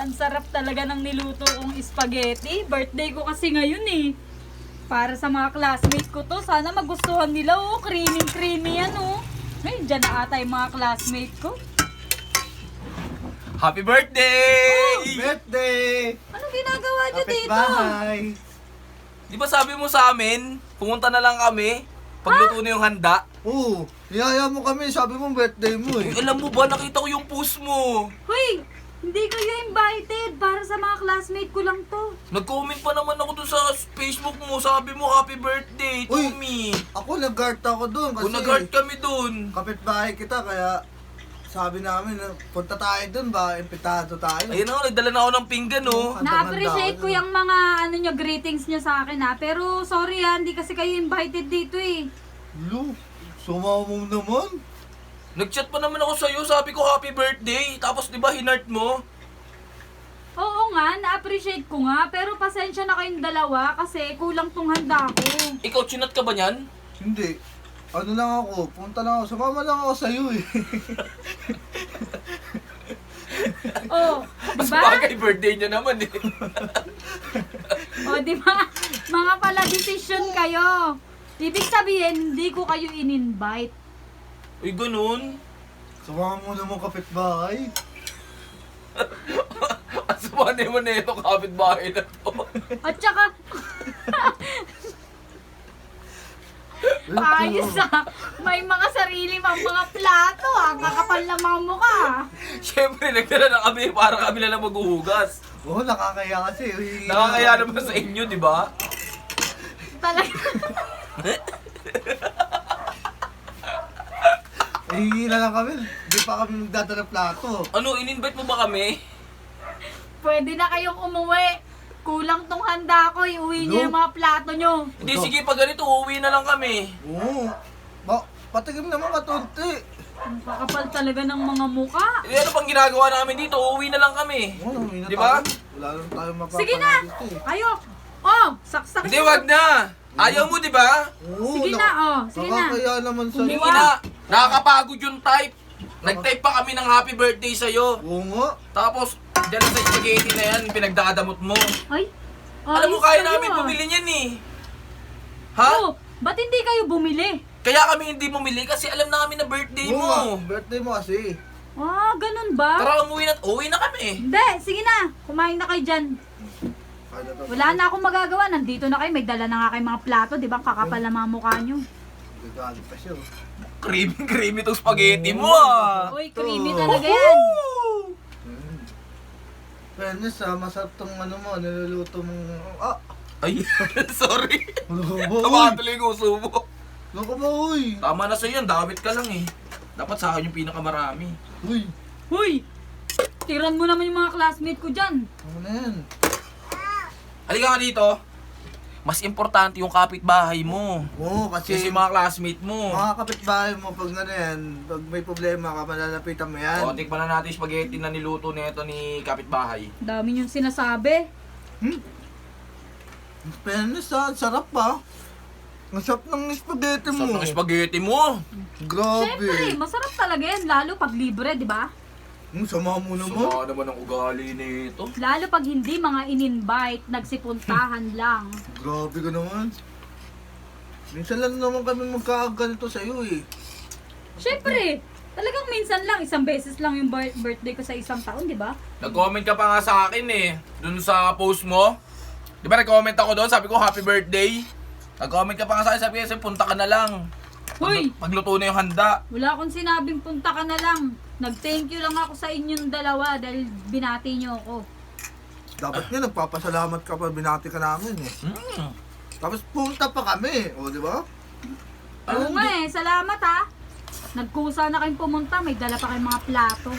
Ang sarap talaga ng niluto kong spaghetti. Birthday ko kasi ngayon eh. Para sa mga classmate ko to. Sana magustuhan nila oh. Creamy yan oh. Ngayon dyan na ata yung mga classmate ko. Happy birthday! Birthday! Anong ginagawa nyo Kapit dito? bahay! Di ba sabi mo sa amin, pumunta na lang kami, pagluto na yung handa? Oo, niyaya mo kami, sabi mo birthday mo eh. Uy, alam mo ba, nakita ko yung post mo. Hoy! Hindi kayo invited. Para sa mga classmate ko lang to. Nag-comment pa naman ako dun sa Facebook mo, sabi mo happy birthday to Uy, me. Ako nag-guard ako doon kasi Kung nag-heart kami dun. kapit bahay kita kaya sabi namin punta tayo doon ba, impitado tayo. Ayun ako, nagdala na ako ng pinggan oh. Na-appreciate ko yung mga ano nyo, greetings nyo sa akin ha. Pero sorry ha, hindi kasi kayo invited dito eh. Lu, sumawa mo naman. Nag-chat pa naman ako sa'yo, sabi ko happy birthday. Tapos di ba hinart mo? Oo nga, na-appreciate ko nga. Pero pasensya na kayong dalawa kasi kulang tong handa ko. Ikaw, chinat ka ba niyan? Hindi. Ano lang ako, punta lang ako, sumama lang ako sa'yo eh. Oh, Mas diba? bagay birthday niya naman eh. Oh, diba? Mga pala decision kayo. Ibig sabihin, hindi ko kayo in-invite. Uy, ganun. Sumama mo naman kapit bahay. Ang sumanay mo na itong kapitbahay na to. At saka, ayos ah. May mga sarili mang mga plato ah. Kakapal na mga mukha. Siyempre, nagdala na kami para kami na lang maghuhugas. Oo, nakakaya kasi. Nakakaya naman sa inyo, di ba? Talaga. Hihingi na lang kami, hindi pa kami magdadala plato. Ano, in-invite mo ba kami? Pwede na kayong umuwi. Kulang tong handa ko. Iuwi niyo No. yung mga plato nyo. Hindi, sige, pag ganito, uuwi na lang kami. Oo, patigim naman katunti. Ang kakapal talaga ng mga mukha. Eh, ano pang ginagawa namin dito? Uuwi na lang kami. Oo, hindi na Di ba? tayo. Wala lang tayo mapapala Sige na. dito eh. Ayo. Oh, saksak. Hindi, wag na. Ayaw mo, di ba? Oo, Sige na, oh. Sige na. nakakaya naman sa'yo. Hindi na. Nakakapagod yung type. Nag-type pa kami ng happy birthday sa'yo. Oo nga. Tapos, dyan sa spaghetti na yan, pinagdadamot mo. Ay. Alam mo, ayos kaya kayo, namin ah. bumili niyan eh. Ha? Oh, ba't hindi kayo bumili? Kaya kami hindi bumili kasi alam na kami na birthday Oo nga, mo. birthday mo kasi. Ah, ganun ba? Tara, uwi na kami. Hindi, sige na. Kumain na kayo dyan. Kaya to. Wala na akong magagawa. Nandito na kayo. May dala na nga kayong mga plato. Di ba? Kakapal na mga mukha nyo. Gagano pa siya. oh. Creamy tong spaghetti mo ah. Uy, creamy talaga yan. Fairness masarap tong ano mo, niluluto mong... Ah! Ay, sorry. Ano ka ba, uy? Tumakatuloy yung uso mo. Ano ka ba, uy? Tama na sa'yo yan, damit ka lang eh. Dapat sa akin yung pinakamarami. Uy! Uy, tiran mo naman yung mga classmate ko dyan. Ano na yan? Halika nga dito. Mas importante yung kapitbahay mo. Oo, kasi... Kasi mga classmate mo. Mga kapitbahay mo, pag ano yan, pag may problema ka, malalapitan mo yan. O, tikman na natin yung spaghetti na niluto nito ni kapitbahay. Dami yung sinasabi. Fairness sarap pa. Ang sarap ng spaghetti mo. Sarap ng spaghetti mo. Grabe. Siyempre, masarap talaga yan. Lalo pag libre, di ba? Sama mo naman. Sama naman ang ugali nito. Lalo pag hindi mga in-invite, nagsipuntahan lang. Grabe ka naman. Minsan lang naman kami magkakaganito sa'yo eh. Siyempre, talagang minsan lang, isang beses lang yung birthday ko sa isang taon, di ba? Nag-comment ka pa nga sa akin eh. Dun sa post mo. Di ba nag-comment ako doon? Sabi ko happy birthday. Nag-comment ka pa nga sa akin. Sabi ko, punta ka na lang. Hoy! Pagluto na yung handa. Wala akong sinabing punta ka na lang. Nag-thank you lang ako sa inyong dalawa dahil binati niyo ako. Dapat nga nagpapasalamat ka pa, binati ka namin eh. Tapos punta pa kami, o di ba? Oo nga eh, salamat ha. Nagkusa na kayong pumunta, may dala pa kayong mga plato.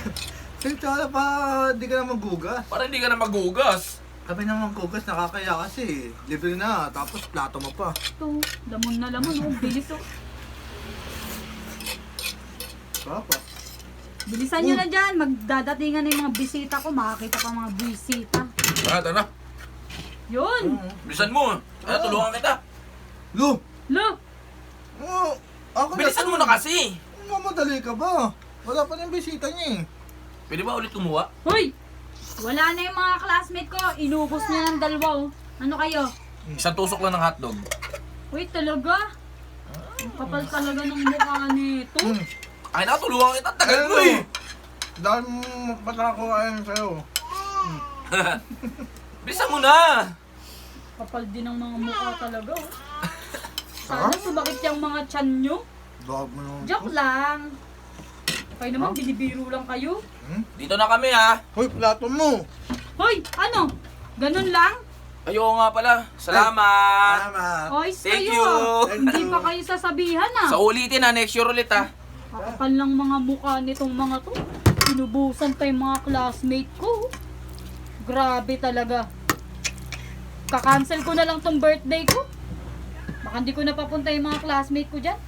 Tsaka pa, di ka na maghugas. Para hindi ka na maghugas. Kami naman maghugas, nakakaya kasi. Libre na, tapos plato mo pa. Ito, lamon na lamon, oh, bilis oh. Papa. Bilisan nyo na dyan, magdadatingan na yung mga bisita ko, makakita pa mga bisita. Tara. Yun! Bilisan mo. Ano, tulungan kita. Lu! Lo! Oh, ako Bilisan mo na kasi. Mamadali ka ba? Wala pa rin bisita niya eh. Pwede ba ulit kumuha? Hoy! Wala na yung mga classmate ko. Inubos niya ng dalawa, oh. Ano kayo? Isang tusok lang ng hotdog. Wait, talaga? Ang kapal talaga ng mukha nito. Ay, nakatulungan kita. Tagal mo eh. Dahil magpataka ko ayun sa'yo. Bilisan mo na. Kapal din ng mga mukha talaga, oh. Sana sumakit yung mga tiyan nyo. Dahil mo yung... Joke lang. Kayo naman, binibiro lang kayo. Dito na kami ha. Hoy, plato mo! Hoy, ano? Ganun lang? Ayoko nga pala. Salamat. Salamat! Oyes Thank kayo, you. ah. Thank Hindi you. pa kayo sasabihan, ah. Sa ulitin ha. Next year ulit ha. Kakapal lang mga mukha nitong mga to. Sinubusan pa yung mga classmate ko. Grabe talaga. Kakancel ko na lang tong birthday ko. Baka hindi ko napapunta yung mga classmate ko dyan.